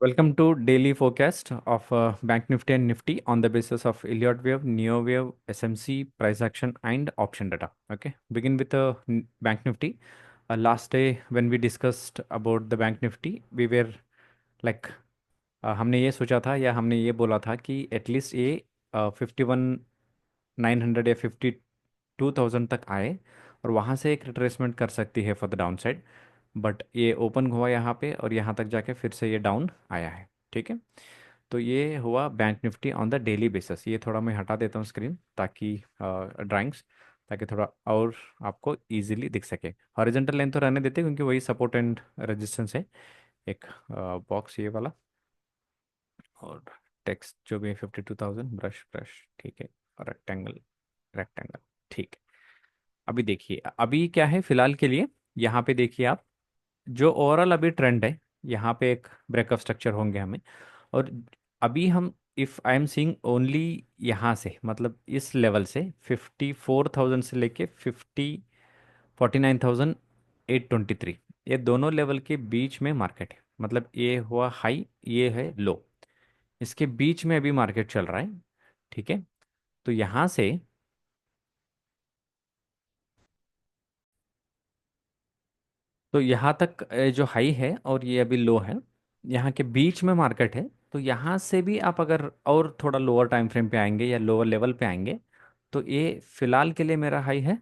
Welcome to daily forecast of Bank Nifty and Nifty on the basis of Elliott wave, Neo wave, SMC, price action, and option data. Okay, begin with the Bank Nifty. Last day when we discussed about the Bank Nifty, we were like हमने ये सोचा था या हमने ये बोला था कि एटलीस्ट ये 51,900 या 52,000 तक आए और वहाँ से एक रिट्रेसमेंट कर सकती है for the down side. But ये ओपन हुआ यहाँ पे और यहाँ तक जाके फिर से ये डाउन आया है। ठीक है, तो ये हुआ bank Nifty on the daily basis. ये थोड़ा मैं हटा देता हूँ स्क्रीन ताकि ड्राइंग्स, ताकि थोड़ा और आपको इजीली दिख सके। हॉरिजॉन्टल लाइन तो रहने देते क्योंकि वही सपोर्ट एंड रेजिस्टेंस है। एक बॉक्स ये वाला और टेक्स्ट जो भी है 52,000, ब्रश ब्रश, ठीक है, और रेक्टेंगल रेक्टेंगल, ठीक है। अभी देखिए अभी क्या है फिलहाल के लिए, यहाँ पे देखिए आप, जो ओवरऑल अभी ट्रेंड है, यहाँ पे एक ब्रेकअप स्ट्रक्चर होंगे हमें। और अभी हम if I am seeing only यहाँ से, मतलब इस लेवल से 54,000 से लेके 49,823, ये दोनों लेवल के बीच में मार्केट है। मतलब ये हुआ हाई, ये है लो, इसके बीच में अभी मार्केट चल रहा है। ठीक है, तो यहाँ से तो यहाँ तक जो हाई है और ये अभी लो है, यहाँ के बीच में मार्केट है। तो यहाँ से भी आप अगर और थोड़ा लोअर टाइम फ्रेम पे आएंगे या लोअर लेवल पे आएंगे, तो ये फिलहाल के लिए मेरा हाई है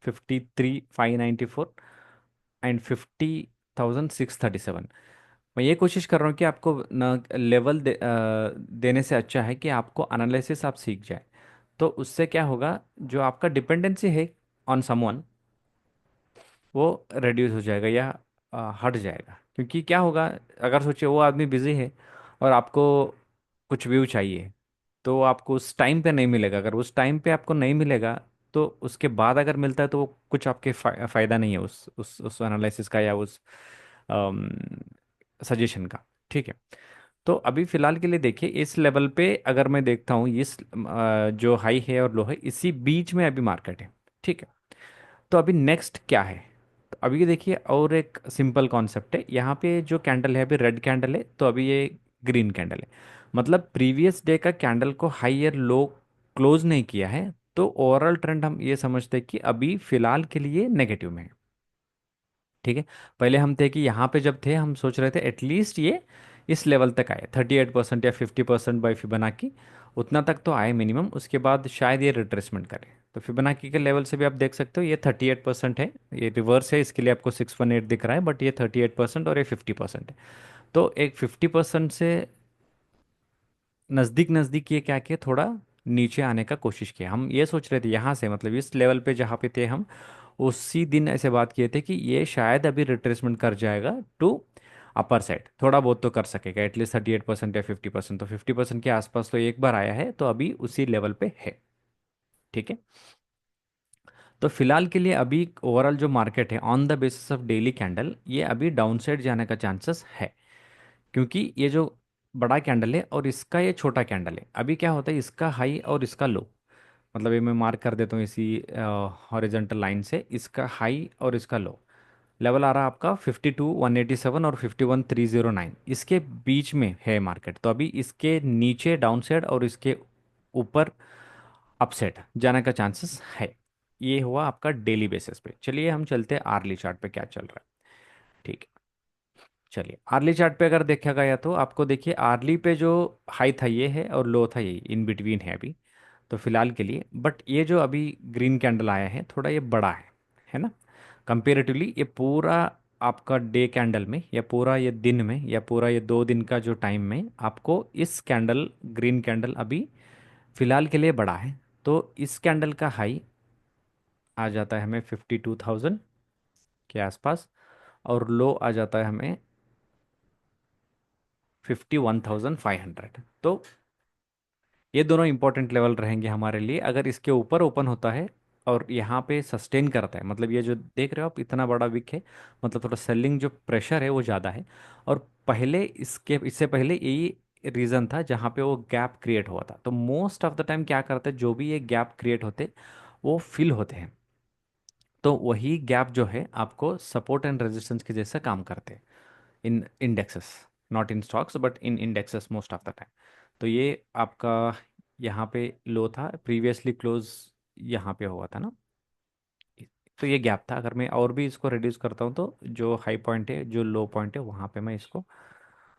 53,594 एंड 50,637। मैं ये कोशिश कर रहा हूँ कि आपको न लेवल देने से अच्छा है कि आपको एनालिसिस आप सीख जाए। तो उससे क्या होगा, जो आपका डिपेंडेंसी है ऑन समवन, वो रिड्यूस हो जाएगा या हट जाएगा। क्योंकि क्या होगा, अगर सोचिए वो आदमी बिजी है और आपको कुछ व्यू चाहिए, तो आपको उस टाइम पे नहीं मिलेगा। अगर उस टाइम पे आपको नहीं मिलेगा तो उसके बाद अगर मिलता है तो वो कुछ आपके फायदा नहीं है उस एनालिसिस का या उस सजेशन का। ठीक है, तो अभी फिलहाल के लिए देखिए इस लेवल पे अगर मैं देखता हूँ, इस जो हाई है और लो है, इसी बीच में अभी मार्केट है। ठीक है, तो अभी नेक्स्ट क्या है। तो अभी ये देखिए और एक सिंपल कॉन्सेप्ट है, यहाँ पे जो कैंडल है अभी रेड कैंडल है, तो अभी ये ग्रीन कैंडल है। मतलब प्रीवियस डे का कैंडल को हाई और लो क्लोज नहीं किया है, तो ओवरऑल ट्रेंड हम ये समझते हैं कि अभी फिलहाल के लिए नेगेटिव में है। ठीक है, पहले हम थे कि यहाँ पे जब थे हम सोच रहे थे एटलीस्ट ये इस लेवल तक आए 38% या 50% बाई फिबोनाकी, उतना तक तो आए मिनिमम, उसके बाद शायद ये रिट्रेसमेंट करे। तो फिबोनाकी के लेवल से भी आप देख सकते हो ये 38% है, ये रिवर्स है, इसके लिए आपको 618 दिख रहा है, बट ये 38% और ये 50% है। तो एक 50% से नज़दीक नज़दीक ये क्या किया, थोड़ा नीचे आने का कोशिश किया। हम ये सोच रहे थे यहाँ से, मतलब इस लेवल पे जहाँ पे थे हम, उसी दिन ऐसे बात किए थे कि ये शायद अभी रिट्रेसमेंट कर जाएगा टू अपर साइड, थोड़ा बहुत तो कर सकेगा एटलीस्ट 38% या 50%। तो 50% के आसपास तो एक बार आया है, तो अभी उसी लेवल पे है। ठीक है, तो फिलहाल के लिए अभी ओवरऑल जो मार्केट है on the basis of daily candle, ये अभी डाउन साइड जाने का चांसेस है। क्योंकि ये जो बड़ा कैंडल है और इसका ये छोटा कैंडल है, अभी क्या होता है इसका हाई और इसका लो, मतलब ये मैं मार्क कर देता हूँ इसी हॉरिजॉन्टल लाइन से, इसका हाई और इसका लो लेवल आ रहा है आपका 52,187 और 51,309, इसके बीच में है मार्केट। तो अभी इसके नीचे डाउन साइड और इसके ऊपर अपसाइड जाने का चांसेस है। ये हुआ आपका डेली बेसिस पे। चलिए हम चलते हैं आर्ली चार्ट पे क्या चल रहा है। ठीक है, चलिए आर्ली चार्ट पे अगर देखा गया तो आपको देखिए आर्ली पे जो हाई था ये है और लो था ये, इन बिटवीन है अभी तो फिलहाल के लिए। बट ये जो अभी ग्रीन कैंडल आया है थोड़ा ये बड़ा है ना, कंपेरेटिवली। ये पूरा आपका डे कैंडल में या पूरा ये दिन में या पूरा ये 2 दिन का जो टाइम में, आपको इस कैंडल ग्रीन कैंडल अभी फिलहाल के लिए बड़ा है। तो इस कैंडल का हाई आ जाता है हमें 52,000 के आसपास, और लो आ जाता है हमें 51,500। तो ये दोनों इंपॉर्टेंट लेवल रहेंगे हमारे लिए। अगर इसके ऊपर ओपन होता है और यहाँ पे सस्टेन करता है, मतलब ये जो देख रहे हो आप इतना बड़ा विक है, मतलब थोड़ा सेलिंग जो प्रेशर है वो ज़्यादा है। और पहले इससे पहले यही रीज़न था जहाँ पे वो गैप क्रिएट हुआ था। तो मोस्ट ऑफ द टाइम क्या करते हैं, जो भी ये गैप क्रिएट होते वो फिल होते हैं। तो वही गैप जो है आपको सपोर्ट एंड रेजिस्टेंस के जैसा काम करते हैं in indexes. Not in stocks but in indexes most of the time. तो ये आपका यहाँ पे लो था, प्रीवियसली क्लोज यहाँ पे हुआ था ना। तो ये गैप था। अगर मैं और भी इसको रिड्यूस करता हूँ तो जो हाई पॉइंट है जो लो पॉइंट है वहाँ पे मैं इसको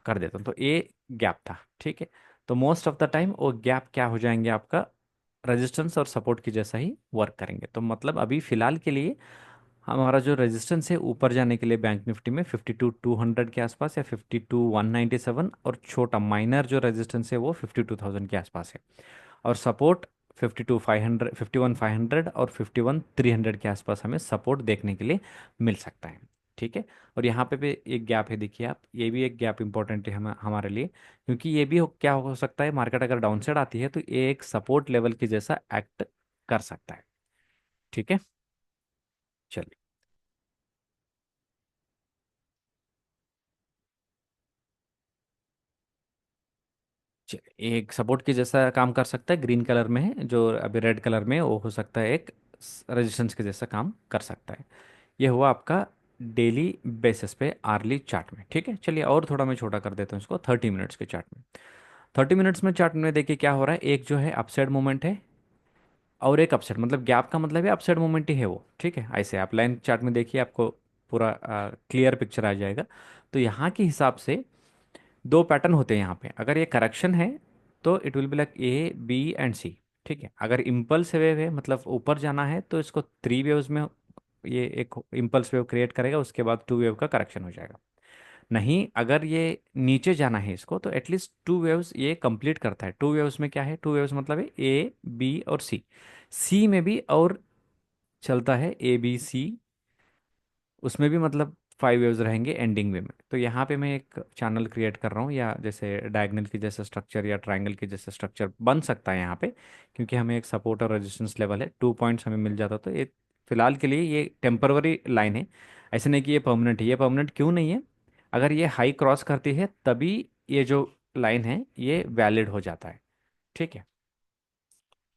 कर देता हूँ, तो ये गैप था। ठीक है। तो मोस्ट ऑफ द टाइम वो गैप क्या हो जाएंगे आपका, रेजिस्टेंस और सपोर्ट की जैसा ही वर्क करेंगे। तो मतलब अभी फिलहाल के लिए हमारा जो रेजिस्टेंस है ऊपर जाने के लिए बैंक निफ्टी में 52,200 के आसपास या 52,197, और छोटा माइनर जो रेजिस्टेंस है वो 52,000 के आसपास है। और सपोर्ट 52,500, 51,500 और 51,300 के आसपास हमें सपोर्ट देखने के लिए मिल सकता है। ठीक है। और यहाँ पे भी एक गैप है, देखिए आप, ये भी एक गैप इंपॉर्टेंट है हमारे लिए, क्योंकि ये भी क्या हो सकता है, मार्केट अगर डाउन साइड आती है तो ये एक सपोर्ट लेवल की जैसा एक्ट कर सकता है। ठीक है। चलिए। एक सपोर्ट की जैसा काम कर सकता है, ग्रीन कलर में है, जो अभी रेड कलर में है, वो हो सकता है एक रेजिस्टेंस के जैसा काम कर सकता है। ये हुआ आपका डेली बेसिस पे आर्ली चार्ट में। ठीक है। चलिए और थोड़ा मैं छोटा कर देता हूँ इसको 30 मिनट्स के चार्ट में। 30 मिनट्स में चार्ट में देखिए क्या हो रहा है, एक जो है अपसाइड मूवमेंट है और एक अपसाइड, मतलब गैप का मतलब है अपसाइड मूवमेंट ही है वो। ठीक है। ऐसे आप लाइन चार्ट में देखिए, आपको पूरा क्लियर पिक्चर आ जाएगा। तो यहाँ के हिसाब से दो पैटर्न होते हैं यहाँ पे। अगर ये करेक्शन है तो it will be like A B and C. ठीक है। अगर इम्पल्स वेव है, मतलब ऊपर जाना है, तो इसको थ्री वेव्स में ये एक इम्पल्स वेव क्रिएट करेगा, उसके बाद टू वेव का करेक्शन हो जाएगा। नहीं, अगर ये नीचे जाना है इसको, तो एटलीस्ट टू वेव्स ये कंप्लीट करता है। टू वेव्स में क्या है, टू वेव्स मतलब है ए बी और सी। सी में भी और चलता है ए बी सी, उसमें भी मतलब फाइव वेव्स रहेंगे एंडिंग वे में। तो यहाँ पे मैं एक चैनल क्रिएट कर रहा हूँ, या जैसे डायगोनल की जैसा स्ट्रक्चर या ट्रायंगल की जैसा स्ट्रक्चर बन सकता है यहाँ पे, क्योंकि हमें एक सपोर्ट और रेजिस्टेंस लेवल है, 2 पॉइंट्स हमें मिल जाता। तो ये फिलहाल के लिए ये टेम्परवरी लाइन है, ऐसे नहीं कि ये परमानेंट है। ये परमानेंट क्यों नहीं है, अगर ये हाई क्रॉस करती है तभी ये जो लाइन है ये वैलिड हो जाता है। ठीक है।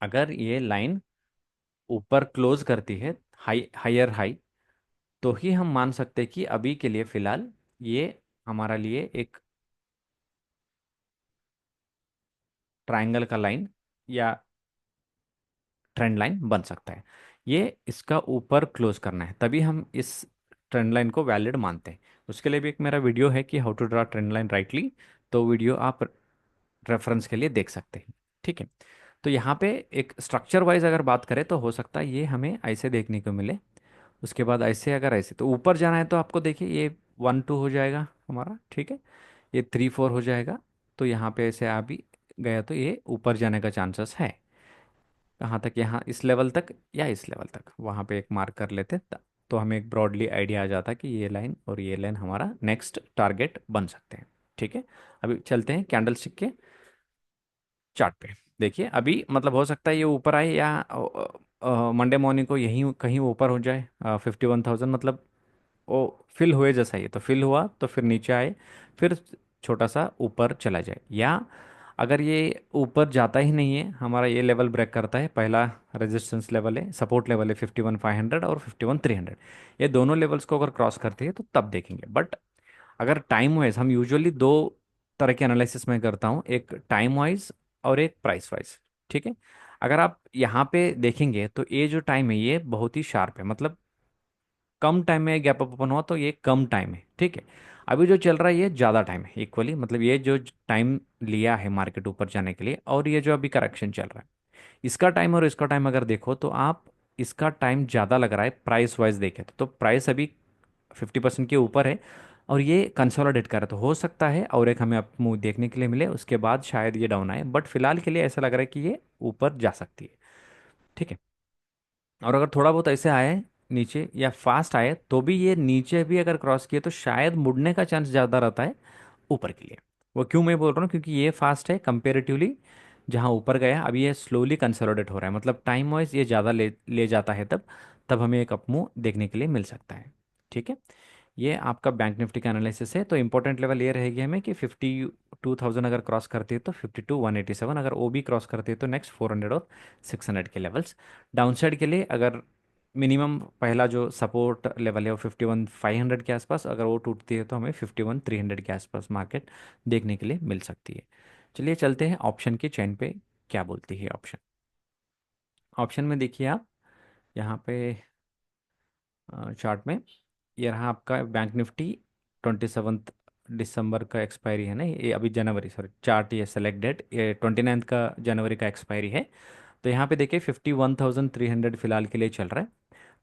अगर ये लाइन ऊपर क्लोज करती है, हायर हाई, तो ही हम मान सकते हैं कि अभी के लिए फिलहाल ये हमारा लिए एक ट्रायंगल का लाइन या ट्रेंड लाइन बन सकता है। ये इसका ऊपर क्लोज करना है तभी हम इस ट्रेंड लाइन को वैलिड मानते हैं। उसके लिए भी एक मेरा वीडियो है कि how to draw trend line rightly, तो वीडियो आप रेफरेंस के लिए देख सकते हैं। ठीक है। तो यहाँ पे एक स्ट्रक्चर वाइज अगर बात करें तो हो सकता है ये हमें ऐसे देखने को मिले, उसके बाद ऐसे, अगर ऐसे तो ऊपर जाना है तो आपको देखिए ये 1 2 हो जाएगा हमारा। ठीक है। ये 3 4 हो जाएगा। तो यहाँ पे ऐसे आ भी गया तो ये ऊपर जाने का चांसेस है। कहाँ तक, यहाँ इस लेवल तक या इस लेवल तक, वहाँ पे एक मार्क कर लेते तो हमें एक ब्रॉडली आइडिया आ जाता कि ये लाइन और ये लाइन हमारा नेक्स्ट टारगेट बन सकते हैं। ठीक है। अभी चलते हैं कैंडल स्टिक के चार्ट पे। देखिए अभी मतलब हो सकता है ये ऊपर आए या मंडे मॉर्निंग को यहीं कहीं ऊपर हो जाए 51,000, मतलब वो फिल हुए जैसा ही है, तो फिल हुआ तो फिर नीचे आए, फिर छोटा सा ऊपर चला जाए। या अगर ये ऊपर जाता ही नहीं है, हमारा ये लेवल ब्रेक करता है, पहला रेजिस्टेंस लेवल है, सपोर्ट लेवल है 51,500 और 51,300, ये दोनों लेवल्स को अगर क्रॉस करते हैं तो तब देखेंगे। बट अगर टाइम वाइज, हम यूजुअली दो तरह के एनालिसिस में करता हूँ, एक टाइम वाइज और एक प्राइस वाइज। ठीक है। अगर आप यहाँ पे देखेंगे तो ये जो टाइम है ये बहुत ही शार्प है, मतलब कम टाइम में गैप अप ओपन हुआ तो ये कम टाइम है। ठीक है। अभी जो चल रहा है ये ज़्यादा टाइम है इक्वली, मतलब ये जो टाइम लिया है मार्केट ऊपर जाने के लिए, और ये जो अभी करेक्शन चल रहा है, इसका टाइम और इसका टाइम अगर देखो तो आप इसका टाइम ज़्यादा लग रहा है प्राइस वाइज देखे तो प्राइस अभी 50% के ऊपर है और ये कंसोलिडेट कर रहा है। तो हो सकता है और एक हमें अप मूव देखने के लिए मिले, उसके बाद शायद ये डाउन आए, बट फिलहाल के लिए ऐसा लग रहा है कि ये ऊपर जा सकती है। ठीक है। और अगर थोड़ा बहुत ऐसे आए नीचे या फास्ट आए तो भी, ये नीचे भी अगर क्रॉस किए तो शायद मुड़ने का चांस ज़्यादा रहता है ऊपर के लिए। वो क्यों मैं बोल रहा हूँ, क्योंकि ये फास्ट है कंपेरेटिवली, जहाँ ऊपर गया अभी ये स्लोली कंसोलिडेट हो रहा है, मतलब टाइम वाइज ये ज़्यादा ले ले जाता है, तब तब हमें एक अपमूव देखने के लिए मिल सकता है। ठीक है। ये आपका बैंक निफ्टी का एनालिसिस है। तो इंपॉर्टेंट लेवल ये रहेगी हमें कि 52,000 अगर क्रॉस करती है तो 52,187, अगर ओ भी क्रॉस करती है तो नेक्स्ट 400 और 600 के लेवल्स। डाउनसाइड के लिए अगर मिनिमम पहला जो सपोर्ट लेवल है वो 51,500 के आसपास, अगर वो टूटती है तो हमें 51,300 के आसपास मार्केट देखने के लिए मिल सकती है। चलिए चलते हैं ऑप्शन के चेन पे, क्या बोलती है ऑप्शन। ऑप्शन में देखिए आप यहाँ पे चार्ट में, ये रहा आपका बैंक निफ्टी। 27 दिसंबर का एक्सपायरी है ना, ये अभी जनवरी, सॉरी चार्ट ये सेलेक्ट डेट, ये 29 का जनवरी का एक्सपायरी है। तो यहाँ पे देखिए 51,300 फिलहाल के लिए चल रहा है।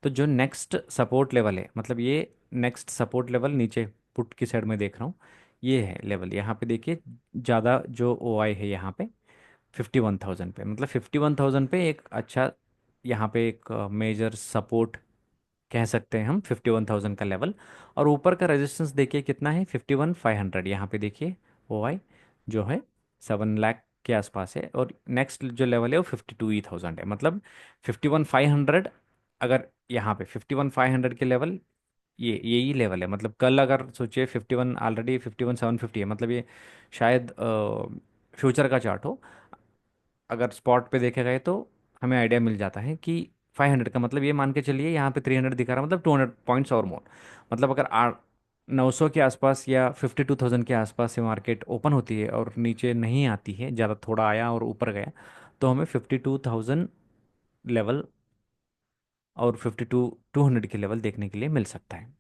तो जो नेक्स्ट सपोर्ट लेवल है, मतलब ये नेक्स्ट सपोर्ट लेवल नीचे पुट की साइड में देख रहा हूँ, ये है लेवल। यहाँ पे देखिए ज़्यादा जो ओ आई है यहाँ पे 51,000 पे, मतलब 51,000 पे एक अच्छा, यहाँ पे एक मेजर सपोर्ट कह सकते हैं हम, 51,000 का लेवल। और ऊपर का रेजिस्टेंस देखिए कितना है, 51,500। यहाँ पे देखिए ओ आई जो है 7 लाख के आसपास है, और नेक्स्ट जो लेवल है वो 52,000 है, मतलब 51,500। अगर यहाँ पे 51,500 के लेवल, ये यही लेवल है, मतलब कल अगर सोचिए 51, ऑलरेडी 51,750 है, मतलब ये शायद फ्यूचर का चार्ट हो, अगर स्पॉट पे देखे गए तो हमें आइडिया मिल जाता है कि 500 का मतलब ये मान के चलिए, यहाँ पे 300 दिखा रहा है, मतलब 200 पॉइंट्स और मोर। मतलब अगर 900 के आसपास या 52,000 के आसपास से मार्केट ओपन होती है और नीचे नहीं आती है, ज़्यादा थोड़ा आया और ऊपर गया, तो हमें 52,000 लेवल और 52,200 के लेवल देखने के लिए मिल सकता है।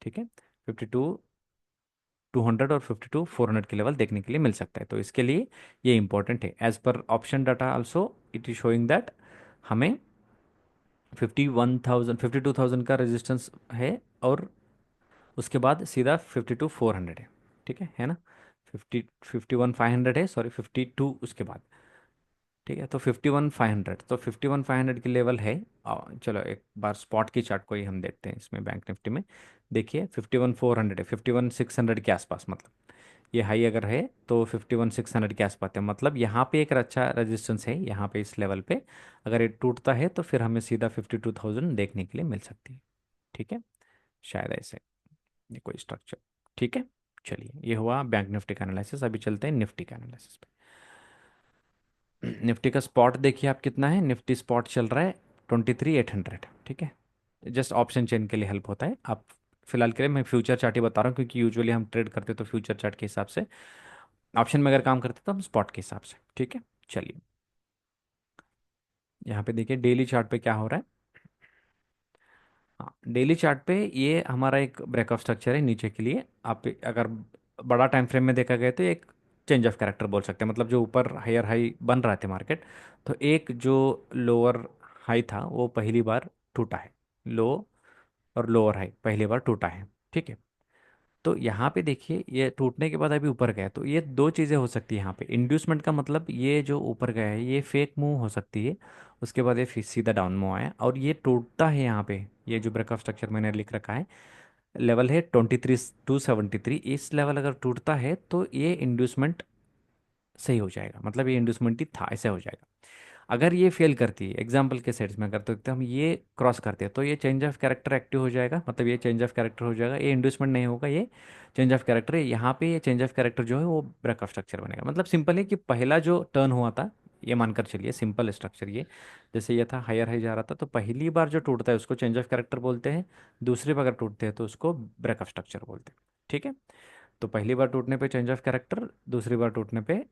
ठीक है, 52,200 और 52,400 के लेवल देखने के लिए मिल सकता है। तो इसके लिए ये इंपॉर्टेंट है, as per option data also it is showing that हमें 52,000 का रेजिस्टेंस है, और उसके बाद सीधा 52,400 है। ठीक है ना, 51,500 है, सॉरी 52 उसके बाद। ठीक है, तो 51,500, तो 51,500 की लेवल है। चलो एक बार स्पॉट की चार्ट को ही हम देखते हैं इसमें, बैंक निफ्टी में देखिए 51,400 है, 51,600 के आसपास, मतलब ये हाई अगर है तो 51,600 के आसपास है, मतलब यहाँ पे एक अच्छा रेजिस्टेंस है, यहाँ पे इस लेवल पे अगर ये टूटता है तो फिर हमें सीधा 52,000 देखने के लिए मिल सकती है। ठीक है, शायद ऐसे, ये कोई स्ट्रक्चर। ठीक है, चलिए ये हुआ बैंक निफ्टी का एनालिसिस। अभी चलते हैं निफ्टी का एनालिसिस पे। निफ्टी का स्पॉट देखिए आप कितना है, निफ्टी स्पॉट चल रहा है 23,800। ठीक है, जस्ट ऑप्शन चेन के लिए हेल्प होता है। आप फिलहाल के लिए मैं फ्यूचर चार्ट ही बता रहा हूँ, क्योंकि यूजुअली हम ट्रेड करते तो फ्यूचर चार्ट के हिसाब से, ऑप्शन में अगर काम करते तो हम स्पॉट के हिसाब से। ठीक है, चलिए यहाँ पे देखिए डेली चार्ट पे क्या हो रहा है। हाँ, डेली चार्ट पे ये हमारा एक ब्रेकअप स्ट्रक्चर है नीचे के लिए। आप अगर बड़ा टाइम फ्रेम में देखा गया तो एक चेंज ऑफ कैरेक्टर बोल सकते हैं, मतलब जो ऊपर हायर हाई बन रहे थे मार्केट, तो एक जो लोअर हाई था वो पहली बार टूटा है, लो और लोअर हाई पहली बार टूटा है। ठीक है, तो यहाँ पे देखिए ये टूटने के बाद अभी ऊपर गया, तो ये दो चीज़ें हो सकती है यहाँ पे। इंड्यूसमेंट का मतलब ये जो ऊपर गया है ये फेक मूव हो सकती है, उसके बाद ये फिर सीधा डाउन मूव आया और ये टूटता है यहाँ पे। ये जो ब्रेकअप स्ट्रक्चर मैंने लिख रखा है, लेवल है 23,273, इस लेवल अगर टूटता है तो ये इंड्यूसमेंट सही हो जाएगा, मतलब ये इंड्यूसमेंट ही था, ऐसे हो जाएगा। अगर ये फेल करती है, एग्जाम्पल के सेट्स में करते तो हम ये क्रॉस करते हैं तो ये चेंज ऑफ कैरेक्टर एक्टिव हो जाएगा, मतलब ये चेंज ऑफ कैरेक्टर हो जाएगा, ये इंड्यूसमेंट नहीं होगा, ये चेंज ऑफ कैरेक्टर है। यहाँ पे ये चेंज ऑफ कैरेक्टर जो है वो ब्रेकअप स्ट्रक्चर बनेगा। मतलब सिंपल है कि पहला जो टर्न हुआ था, ये मानकर चलिए सिंपल स्ट्रक्चर ये, जैसे ये था हायर हाई जा रहा था, तो पहली बार जो टूटता है उसको चेंज ऑफ कैरेक्टर बोलते हैं, दूसरी बार अगर टूटते हैं तो उसको ब्रेकअप स्ट्रक्चर बोलते हैं। ठीक है, तो पहली बार टूटने पे चेंज ऑफ कैरेक्टर, दूसरी बार टूटने पे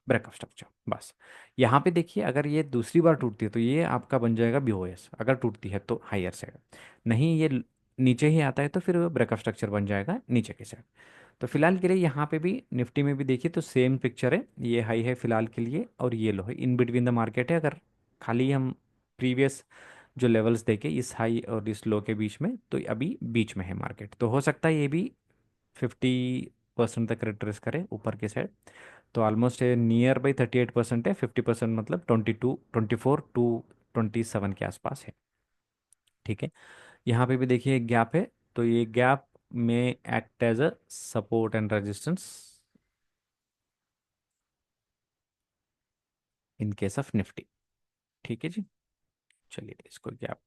ब्रेकअप स्ट्रक्चर, बस। यहाँ पे देखिए अगर ये दूसरी बार टूटती है तो ये आपका बन जाएगा बीओएस, अगर टूटती है तो हायर साइड, नहीं ये नीचे ही आता है तो फिर ब्रेकअप स्ट्रक्चर बन जाएगा नीचे के साइड। तो फिलहाल के लिए यहाँ पे भी निफ्टी में भी देखिए तो सेम पिक्चर है, ये हाई है फिलहाल के लिए और ये लो है, इन बिटवीन द मार्केट है। अगर खाली हम प्रीवियस जो लेवल्स देखें इस हाई और इस लो के बीच में, तो अभी बीच में है मार्केट, तो हो सकता है ये भी 50% तक रिट्रेस करे ऊपर के साइड। तो ऑलमोस्ट है नियर बाई 38% है, 50% मतलब 24 टू 27 के आसपास है। ठीक है, यहाँ पे भी देखिए एक गैप है, तो ये गैप में act as a support and resistance in case of Nifty. ठीक है जी, चलिए इसको गैप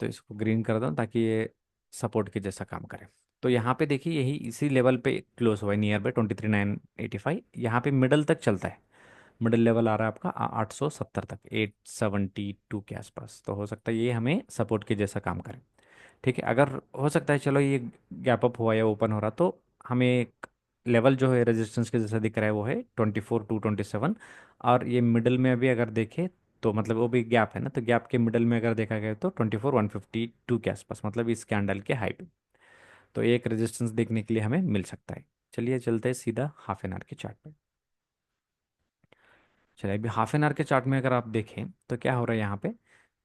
तो इसको ग्रीन कर दूँ ताकि ये सपोर्ट के जैसा काम करे। तो यहाँ पे देखिए यही इसी लेवल पे क्लोज हुआ है, नियर बाई 23,985, यहाँ पे मिडल तक चलता है। मिडिल लेवल आ रहा है आपका 870 तक, 872 के आसपास। तो हो सकता है ये हमें सपोर्ट के जैसा काम करे। ठीक है, अगर हो सकता है चलो ये गैप अप हुआ या ओपन हो रहा, तो हमें एक लेवल जो है रेजिस्टेंस के जैसा दिख रहा है वो है 24,227। और ये मिडल में अभी अगर देखें तो मतलब वो भी गैप है ना, तो गैप के मिडल में अगर देखा गया तो 24,152 के आसपास, मतलब इस कैंडल के हाई पे। तो एक रेजिस्टेंस देखने के लिए हमें मिल सकता है। चलिए चलते हैं सीधा हाफ एन आवर के चार्ट पे। चलिए अभी हाफ एन आवर के चार्ट में अगर आप देखें तो क्या हो रहा है यहाँ पे।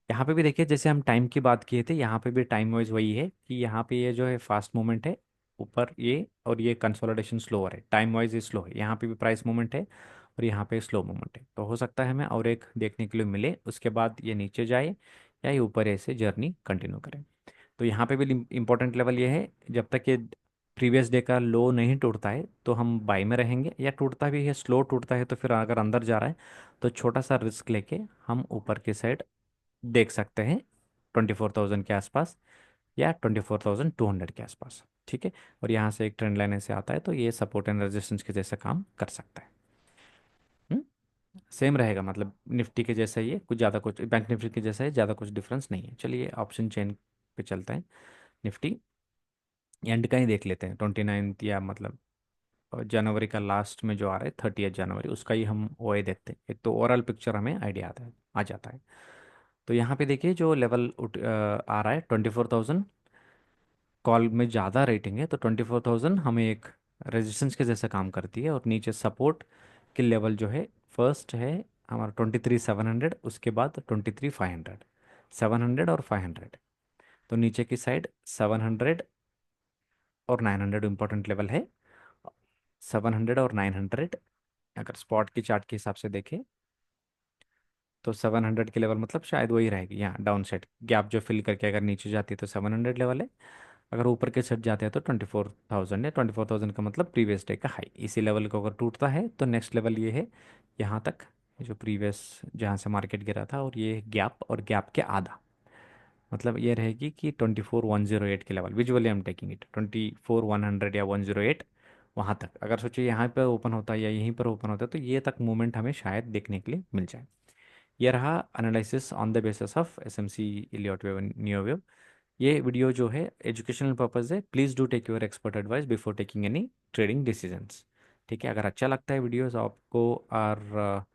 यहाँ पे भी देखिए, जैसे हम टाइम की बात किए थे, यहाँ पे भी टाइम वाइज वही है कि यहाँ पे ये जो है फास्ट मूवमेंट है ऊपर ये, और ये कंसोलिडेशन स्लोअर है, टाइम वाइज ये स्लो है। यहाँ पे भी प्राइस मूवमेंट है और यहाँ पे स्लो मूवमेंट है। तो हो सकता है हमें और एक देखने के लिए मिले, उसके बाद ये नीचे जाए या ये ऊपर ऐसे जर्नी कंटिन्यू करे। तो यहाँ पे भी इंपॉर्टेंट लेवल ये है, जब तक ये प्रीवियस डे का लो नहीं टूटता है तो हम बाई में रहेंगे, या टूटता भी है, स्लो टूटता है तो फिर अगर अंदर जा रहा है तो छोटा सा रिस्क लेके हम ऊपर की साइड देख सकते हैं 24,000 के आसपास या 24,200 के आसपास। ठीक है, और यहाँ से एक ट्रेंड लाइन ऐसे आता है तो ये सपोर्ट एंड रेजिस्टेंस के जैसा काम कर सकता है। सेम रहेगा, मतलब निफ्टी के जैसा ही है, कुछ ज़्यादा, कुछ बैंक निफ्टी के जैसा है, ज़्यादा कुछ डिफरेंस नहीं है। चलिए ऑप्शन चेन पे चलते हैं। निफ्टी एंड का ही देख लेते हैं, 29th या मतलब जनवरी का लास्ट में जो आ रहा है 30th जनवरी, उसका ही हम ओए देखते हैं, एक तो ओवरऑल पिक्चर हमें आइडिया आता है, आ जाता है। तो यहाँ पे देखिए जो लेवल आ रहा है 24,000, कॉल में ज़्यादा रेटिंग है तो 24,000 हमें एक रेजिस्टेंस के जैसा काम करती है, और नीचे सपोर्ट के लेवल जो है फर्स्ट है हमारा 23,700, उसके बाद 23,500, 700 और 500। तो नीचे की साइड 700 और 900 इंपॉर्टेंट लेवल है। 700 और 900 अगर स्पॉट की चार्ट के हिसाब से देखें तो 700 के लेवल मतलब शायद वही रहेगी, यहाँ डाउन साइड गैप जो फिल करके अगर नीचे जाती है तो 700 लेवल है, अगर ऊपर के सेट जाते हैं तो 24,000 है। 24,000 का मतलब प्रीवियस डे का हाई, इसी लेवल को अगर टूटता है तो नेक्स्ट लेवल ये है यहाँ तक, जो प्रीवियस जहाँ से मार्केट गिरा था, और ये गैप और गैप के आधा, मतलब ये रहेगी कि 24,108 के level, visually I am taking it 24,100 या 108, वहाँ तक अगर सोचिए यहाँ पर ओपन होता है या यहीं पर ओपन होता है तो ये तक मूवमेंट हमें शायद देखने के लिए मिल जाए। ये रहा analysis on the basis of S M C, Elliott wave, neo wave. ये वीडियो जो है एजुकेशनल पर्पज़ है, please do take your expert advice before taking any trading decisions. ठीक है, अगर अच्छा लगता है वीडियोस आपको और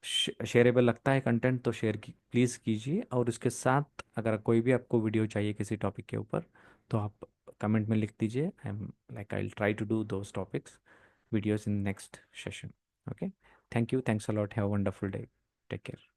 शेयरेबल लगता है कंटेंट तो शेयर की प्लीज़ कीजिए, और उसके साथ अगर कोई भी आपको वीडियो चाहिए किसी टॉपिक के ऊपर तो आप कमेंट में लिख दीजिए। I am like I will try to do those topics videos in next session. Okay, thank you, thanks a lot, have a wonderful day, take care.